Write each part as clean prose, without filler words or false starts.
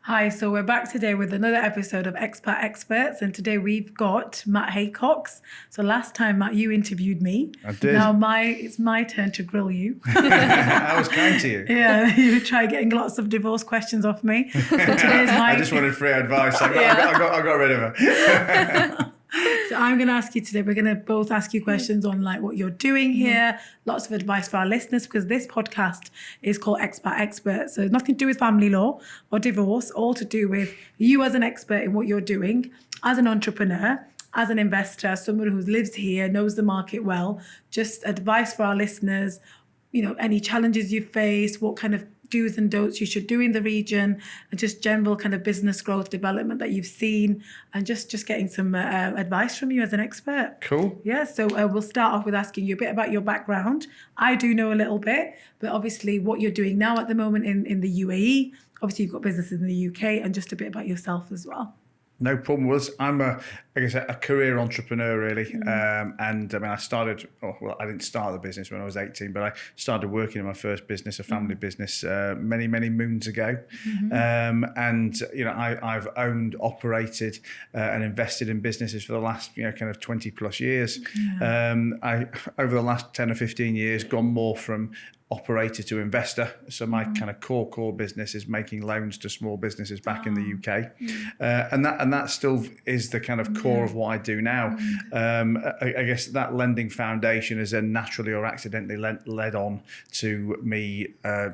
Hi, so we're back today with another episode of Expat Experts, and today we've got Matt Haycox. So last time, Matt, you interviewed me. I did. Now it's my turn to grill you. I was kind to you. Yeah, you try getting lots of divorce questions off me. So today's I just wanted free advice. I got rid of her. So I'm going to ask you today, we're going to both ask you questions on like what you're doing here, lots of advice for our listeners, because this podcast is called Expat Experts. So nothing to do with family law or divorce, all to do with you as an expert in what you're doing, as an entrepreneur, as an investor, someone who lives here, knows the market well, just advice for our listeners, you know, any challenges you face, what kind of do's and don'ts you should do in the region, and just general kind of business growth development that you've seen, and just getting some advice from you as an expert. Cool. Yeah, so we'll start off with asking you a bit about your background. I do know a little bit, but obviously what you're doing now at the moment in the UAE. Obviously you've got businesses in the UK, and just a bit about yourself as well. No problem. I'm a career entrepreneur really, and I mean I started. I didn't start the business when I was 18, but I started working in my first business, a family business, many moons ago. And you know I've owned, operated, and invested in businesses for the last kind of 20 plus years. I over the last 10 or 15 years gone more from operator to investor. So my kind of core business is making loans to small businesses back in the UK, and that still is the kind of core of what I do now. I guess that lending foundation has then naturally or accidentally led on to me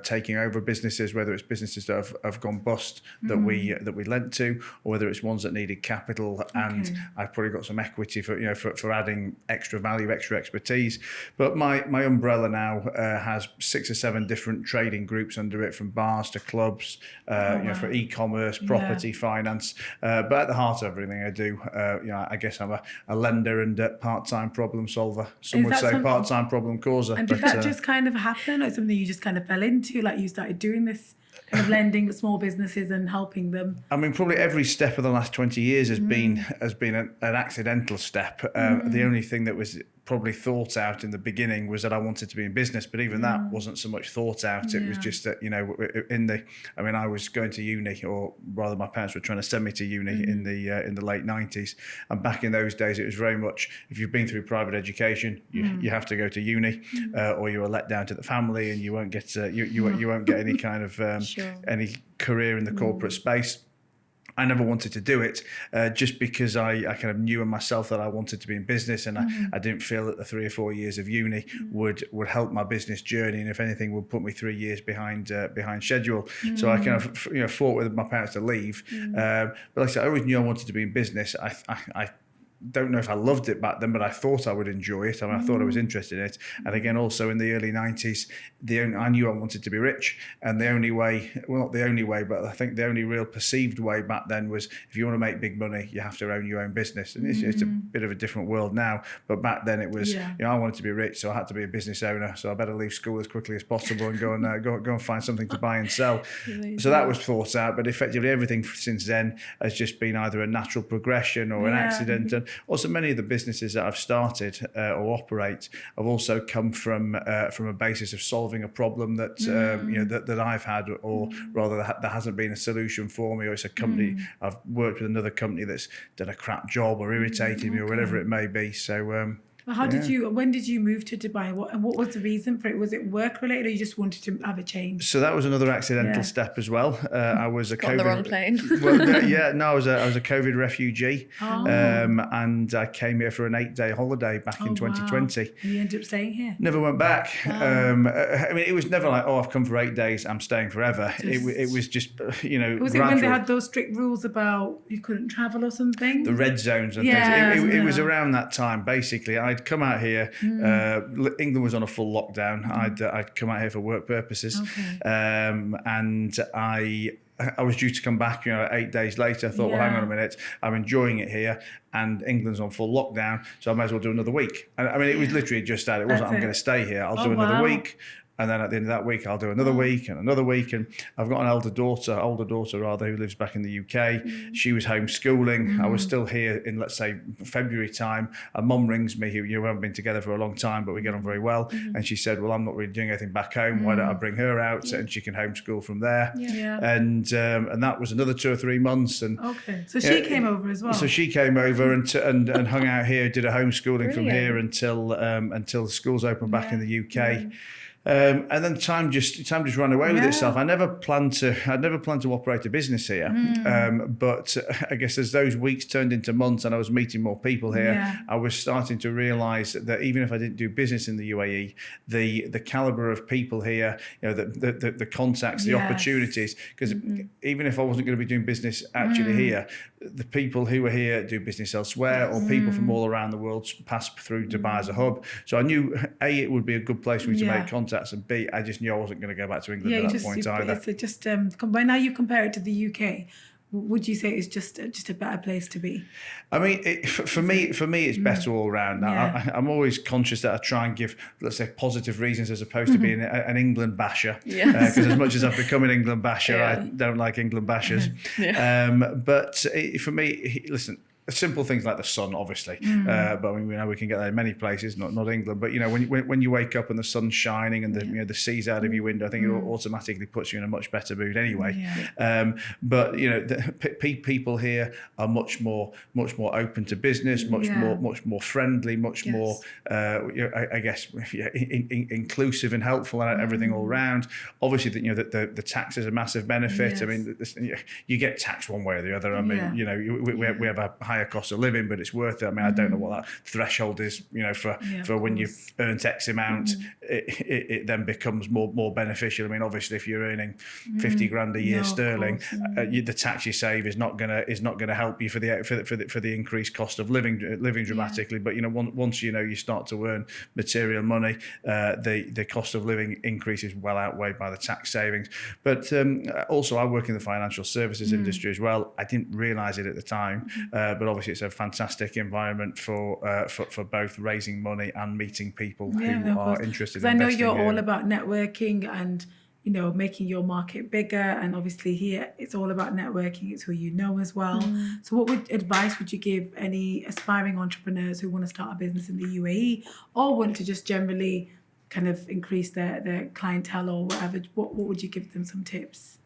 taking over businesses, whether it's businesses that have gone bust that we lent to, or whether it's ones that needed capital, and I've probably got some equity for adding extra value, extra expertise. But my umbrella now has 6 or 7 different trading groups under it, from bars to clubs, for e-commerce, property, finance. But at the heart of everything I do, I guess I'm a lender and a part-time problem solver. Some would say part-time problem causer. And did that just kind of happen, or something you just kind of fell into? Like you started doing this kind of lending to small businesses and helping them? I mean, probably every step of the last 20 years has been an accidental step. The only thing that was probably thought out in the beginning was that I wanted to be in business, but even that wasn't so much thought out. It was just that, I was going to uni, or rather my parents were trying to send me to uni in the late 90s. And back in those days, it was very much, if you've been through private education, you have to go to uni, or you're let down to the family, and you won't get you won't get any kind of any career in the corporate space. I never wanted to do it, just because I kind of knew in myself that I wanted to be in business, and I didn't feel that the 3 or 4 years of uni would help my business journey, and if anything would put me 3 years behind schedule. So I kind of fought with my parents to leave. But like I said, I always knew I wanted to be in business. I don't know if I loved it back then, but I thought I would enjoy it. I mean, I thought I was interested in it. And again, also in the early 90s, I knew I wanted to be rich. And the only way, well, not the only way, but I think the only real perceived way back then was, if you want to make big money, you have to own your own business. And it's a bit of a different world now. But back then it was, I wanted to be rich, so I had to be a business owner. So I better leave school as quickly as possible and go and find something to buy and sell. So that was thought out. But effectively everything since then has just been either a natural progression or an accident. And also, many of the businesses that I've started or operate have also come from a basis of solving a problem that that I've had, or rather there hasn't been a solution for me, or it's a company I've worked with another company that's done a crap job or irritated me or whatever it may be. So. When did you move to Dubai? What was the reason for it? Was it work related, or you just wanted to have a change? So that was another accidental step as well. I was a COVID on the wrong plane. I was a COVID refugee, and I came here for an 8-day holiday back in 2020. Wow. And you ended up staying here? Never went back. I mean, it was never like, I've come for 8 days, I'm staying forever. It was just, Was it when they had those strict rules about you couldn't travel or something? The red zones and things. It was around that time, basically. I'd come out here. England was on a full lockdown. I'd come out here for work purposes, and I was due to come back, 8 days later. I thought, well, hang on a minute, I'm enjoying it here, and England's on full lockdown, so I might as well do another week. And I mean, it was literally just that. It wasn't, I'm going to stay here. I'll do another week. And then at the end of that week, I'll do another week and another week. And I've got an older daughter rather, who lives back in the UK. She was homeschooling. I was still here in, let's say, February time. And Mum rings me, we haven't been together for a long time, but we get on very well. And she said, well, I'm not really doing anything back home. Why don't I bring her out and she can homeschool from there? And that was another 2 or 3 months. And so she came over as well. So she came over and hung out here, did a homeschooling from here until the schools opened back in the UK. And then time just ran away with itself. I never planned to operate a business here, but I guess as those weeks turned into months and I was meeting more people here, I was starting to realise that even if I didn't do business in the UAE, the calibre of people here, the contacts, the opportunities, because even if I wasn't going to be doing business actually here, the people who are here do business elsewhere, or people from all around the world pass through Dubai as a hub. So I knew A, it would be a good place for me to make contacts, and B, I just knew I wasn't going to go back to England at that point either. It's just when now you compare it to the UK, would you say it's just a better place to be? I mean, for me, it's better all around. Now, I'm always conscious that I try and give, let's say, positive reasons as opposed to being an England basher. Because as much as I've become an England basher, I don't like England bashers. But for me, listen, simple things like the sun, obviously, but I mean, we know we can get that in many places, not England. But when you wake up and the sun's shining and the sea's out of your window, I think it automatically puts you in a much better mood anyway. But people here are much more open to business, much more friendly, much more, I guess, inclusive and helpful and everything all round. Obviously, the tax is a massive benefit. I mean, you get taxed one way or the other. I mean, we have a higher cost of living, but it's worth it. I mean, I don't know what that threshold is, for when you've earned X amount, it then becomes more beneficial. I mean, obviously, if you're earning 50 grand a year sterling, the tax you save is not gonna help you for the increased cost of living dramatically. But once you start to earn material money, the cost of living increase is well outweighed by the tax savings. But also, I work in the financial services industry as well. I didn't realise it at the time, but obviously it's a fantastic environment for both raising money and meeting people who are interested in investing. I know you're all about networking and making your market bigger, and obviously here it's all about networking. It's who you know as well. So what advice would you give any aspiring entrepreneurs who want to start a business in the UAE or want to just generally kind of increase their clientele or whatever? What would you give them some tips?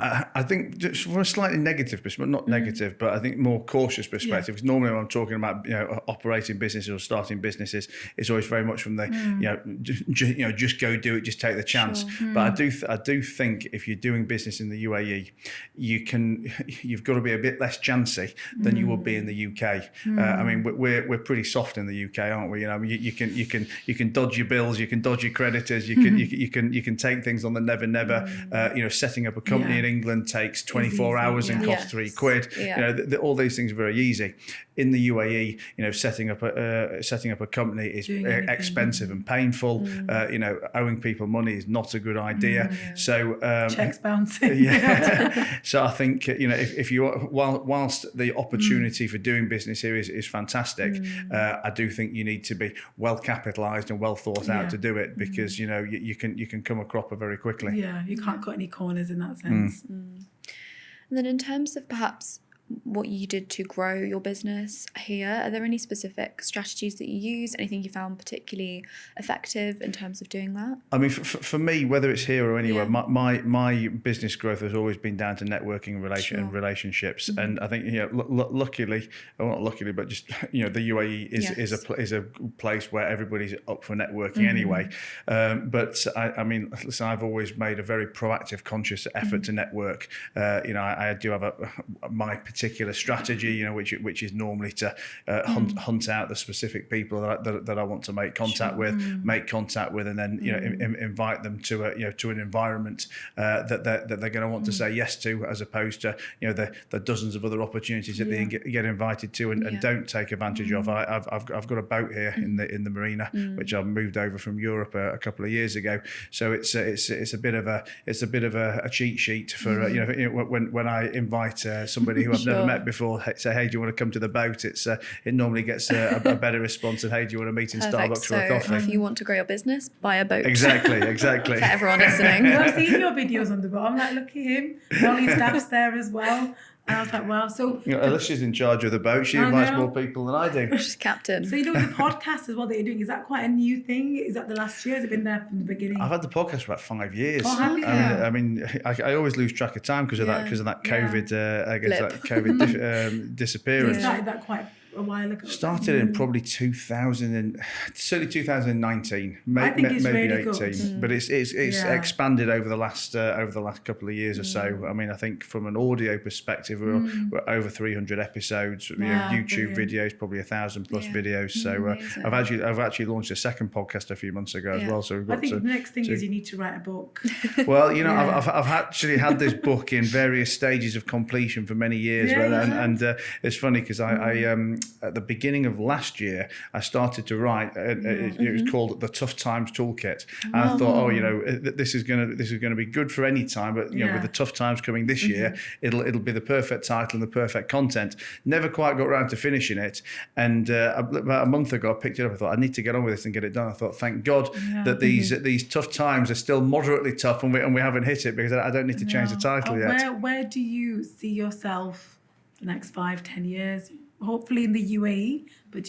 I think just from a slightly negative perspective, not negative, but I think more cautious perspective. Because normally when I'm talking about operating businesses or starting businesses, it's always very much from the just go do it, just take the chance. But I do think if you're doing business in the UAE, you've got to be a bit less chancy than you would be in the UK. I mean, we're pretty soft in the UK, aren't we? You can dodge your bills, you can dodge your creditors, you can take things on the never. Setting up a company in England takes 24 hours and costs £3. All these things are very easy. In the UAE, setting up a company is expensive and painful. Owing people money is not a good idea. So checks bouncing. So I think if you whilst the opportunity for doing business here is fantastic, I do think you need to be well capitalised and well thought out to do it, because you can come a cropper very quickly. Yeah, you can't cut any corners in that sense. And then in terms of perhaps what you did to grow your business here, are there any specific strategies that you use? Anything you found particularly effective in terms of doing that? I mean, for me, whether it's here or anywhere, my business growth has always been down to networking and relationships. And I think luckily, well, not luckily, but just the UAE is a place where everybody's up for networking anyway. But I mean, listen, I've always made a very proactive, conscious effort to network. I do have my particular strategy, which is normally to hunt out the specific people that I want to make contact with, and then invite them to an environment that they're going to want to say yes to, as opposed to the dozens of other opportunities that they get invited to and don't take advantage of. I've got a boat here in the marina, which I've moved over from Europe a couple of years ago. So it's a bit of a cheat sheet for when I invite somebody who I've never met before say, hey, do you want to come to the boat? It normally gets a better response than, hey, do you want to meet in Starbucks for a coffee? If you want to grow your business, buy a boat. Exactly. For everyone listening. Well, I've seen your videos on the boat. I'm like, look at him. Molly's staff's there as well. And I was like, wow. So Alicia's in charge of the boat. She invites more people than I do. She's captain. So the podcast as well that you're doing, is that quite a new thing? Is that the last year? Has it been there from the beginning? I've had the podcast for about 5 years. Oh, have you? I mean, I always lose track of time because of that COVID. I guess that COVID disappearance. You started that quite a while ago. Started in probably 2019, maybe really 18, good. but it's expanded over the last couple of years or so. I mean, I think from an audio perspective, we're over 300 episodes. YouTube videos, probably 1,000 plus videos. So I've actually launched a second podcast a few months ago as well. So we've got I think the next thing is you need to write a book. Well, I've actually had this book in various stages of completion for many years, and it's funny because I at the beginning of last year I started to write. It was called the Tough Times Toolkit, and I thought, this is going to be good for any time, but with the tough times coming this year, it'll be the perfect title and the perfect content. Never quite got around to finishing it, and about a month ago I picked it up. I thought I need to get on with this and get it done. I thought, thank God that these tough times are still moderately tough, and we haven't hit it, because I don't need to change the title yet. Where do you see yourself the next 5-10 years? Hopefully in the UAE, but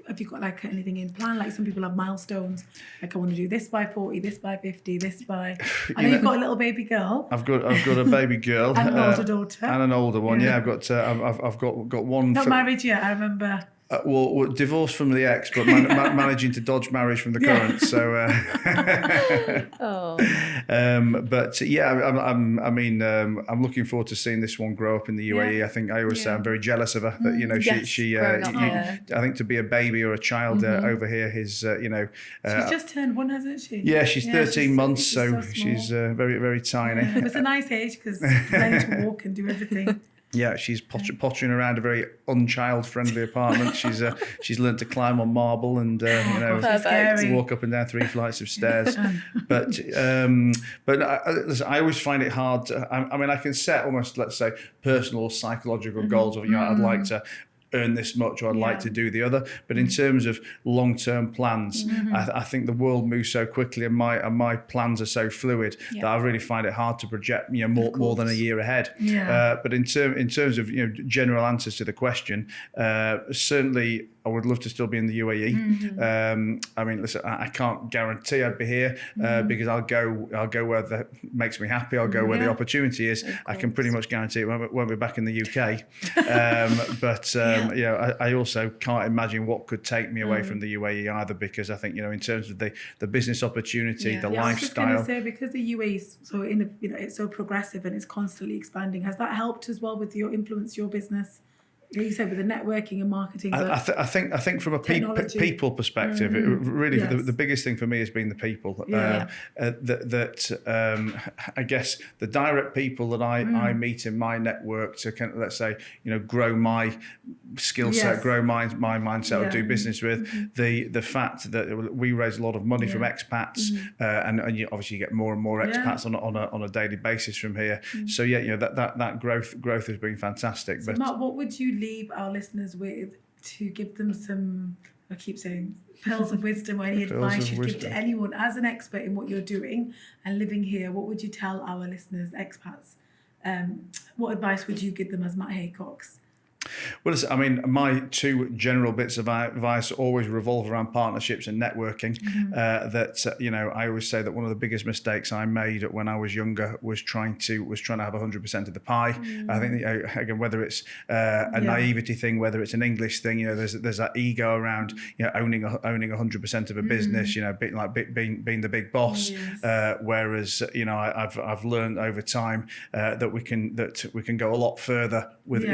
have you got like anything in plan? Like some people have milestones, like I want to do this by 40, this by 50, this by. I know you've got a little baby girl. I've got a baby girl and an older daughter, and an older one. Yeah, I've got one. Not married yet, I remember. Well, divorced from the ex, but managing to dodge marriage from the current. So, but I'm looking forward to seeing this one grow up in the UAE. I think I always say I'm very jealous of her. That I think to be a baby or a child over here is she's just turned 1, hasn't she? Yeah, she's 13 months, so she's very, very tiny. It's a nice age because she's ready to walk and do everything. Yeah, she's pottering around a very unchild-friendly apartment. She's learnt to climb on marble and walk up and down 3 flights of stairs. But listen, I always find it hard. I can set almost, let's say, personal or psychological goals of I'd like to earn this much, or I'd like to do the other. But in terms of long-term plans, I think the world moves so quickly, and my plans are so fluid that I really find it hard to project more than a year ahead. But in terms of general answers to the question, certainly I would love to still be in the UAE. Listen, I can't guarantee I'd be here because I'll go where that makes me happy. I'll go where the opportunity is. I can pretty much guarantee it won't be back in the UK. I also can't imagine what could take me away from the UAE either, because I think in terms of the business opportunity, the lifestyle. I was just going to say, because the UAE is so it's so progressive and it's constantly expanding. Has that helped as well with your business? You said with the networking and marketing. I think from a people perspective, the biggest thing for me has been the people. I guess the direct people that I meet in my network to kind of, let's say, grow my skill set, grow my mindset, or do business with. The fact that we raise a lot of money from expats, and you obviously get more and more expats on a daily basis from here. So that growth has been fantastic. So Mark, what would you leave our listeners with to give them some, I keep saying, pearls of wisdom, or any advice you'd give to anyone as an expert in what you're doing and living here? What would you tell our listeners, expats? What advice would you give them as Matt Haycox? Well, listen, my 2 general bits of advice always revolve around partnerships and networking. I always say that one of the biggest mistakes I made when I was younger was trying to have 100% of the pie. I think again, whether it's a naivety thing, whether it's an English thing, there's that ego around owning 100% of a business, being the big boss. Whereas I've learned over time that we can go a lot further with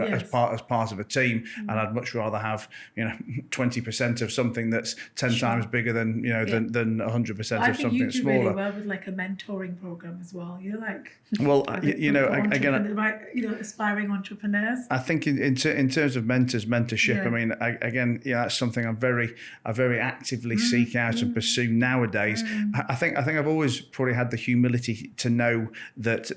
as part part of a team, and I'd much rather have 20% of something that's 10 times bigger than than 100% of something that's smaller. Really well with like a mentoring program as well. Well, again, right, aspiring entrepreneurs. I think in terms of mentorship, I mean, again, that's something I very actively seek out and pursue nowadays. I think I've always probably had the humility to know that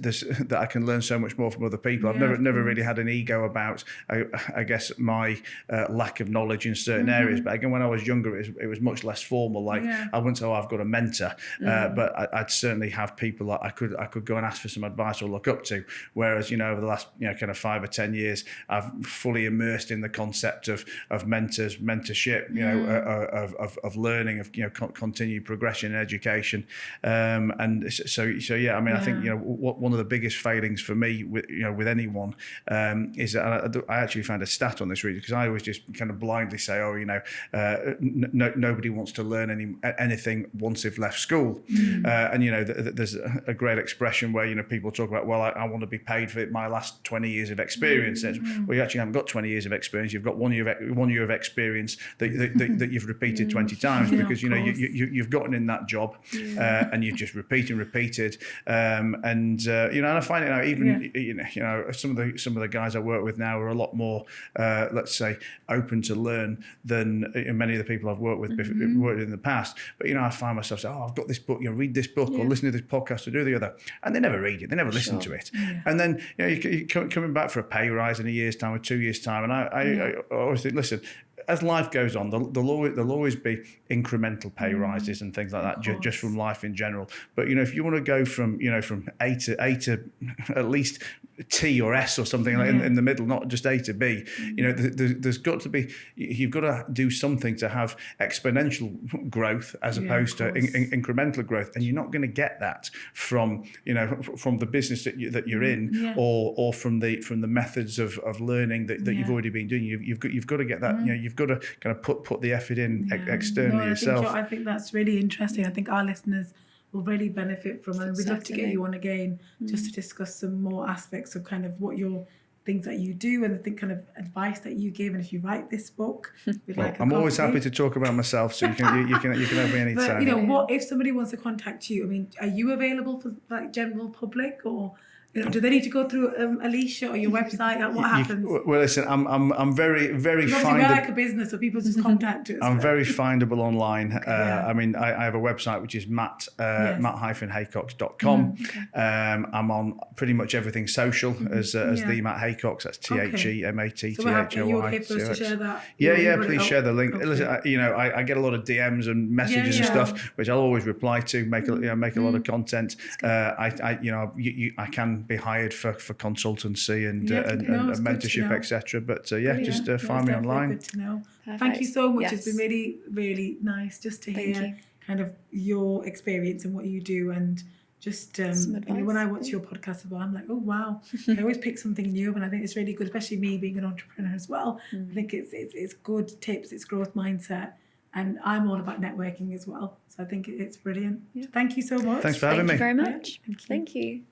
I can learn so much more from other people. I've never really had an ego about, I guess, my lack of knowledge in certain areas. But again, when I was younger, it was much less formal. Like I wouldn't say, "Oh, I've got a mentor," but I'd certainly have people that I could go and ask for some advice or look up to. Whereas over the last kind of 5 or 10 years, I've fully immersed in the concept of mentorship, of learning, of continued progression in education, and so yeah. I mean, I think one of the biggest failings for me with anyone is that I actually found a stat on this really, because I always just kind of blindly say, "Oh, nobody wants to learn anything once they've left school," and there's a great expression where people talk about, well, I want to be paid for my last 20 years of experience. Well, you actually haven't got 20 years of experience. You've got 1 year of experience that you've repeated 20 times because you've gotten in that job and you've just repeated. And I find it now, even some of the guys I work with now are a lot more, let's say, open to learn than many of the people I've worked with worked in the past. But I find myself saying, "Oh, I've got this book. Read this book or listen to this podcast or do the other," and they never read it. They never listen to it. And then you're coming back for a pay rise in a year's time or 2 years' time, and I always think, listen, as life goes on, there'll always be incremental pay rises and things like that, just from life in general. But if you want to go from from A to at least T or S or something like in the middle, not just A to B, there's got to be, you've got to do something to have exponential growth as opposed to incremental growth, and you're not going to get that from from the business that you're in or from the methods of learning that you've already been doing. You've got to get that. You've got to kind of put the effort in externally yourself. I think that's really interesting. I think our listeners will really benefit from it. And we'd love to get you on again just to discuss some more aspects of kind of what your things that you do and the kind of advice that you give. And if you write this book, I'm always happy to talk about myself, so you can have me anytime. But what if somebody wants to contact you? I mean, are you available for like general public, or do they need to go through Alicia or your website? What happens? Well, listen, I'm very findable. We're like a business, so people just contact us. I'm very findable online. I mean, I have a website which is matt-haycox.com. I'm on pretty much everything social as the Matt Haycox. That's TheMattThoy. So are you okay for us to share that? Please share the link. Listen, I get a lot of DMs and messages and stuff, which I'll always reply to. Make a lot of content. I can be hired for consultancy and mentorship, etc. But just find me online. Good to know. Thank you so much. It's been really, really nice just to hear kind of your experience and what you do, and just when I watch your podcast as well, I'm like, oh wow, I always pick something new, and I think it's really good, especially me being an entrepreneur as well. I think it's good tips, it's growth mindset, and I'm all about networking as well. So I think it's brilliant. Thank you so much. Thanks for having me. Thank you very much. Thank you.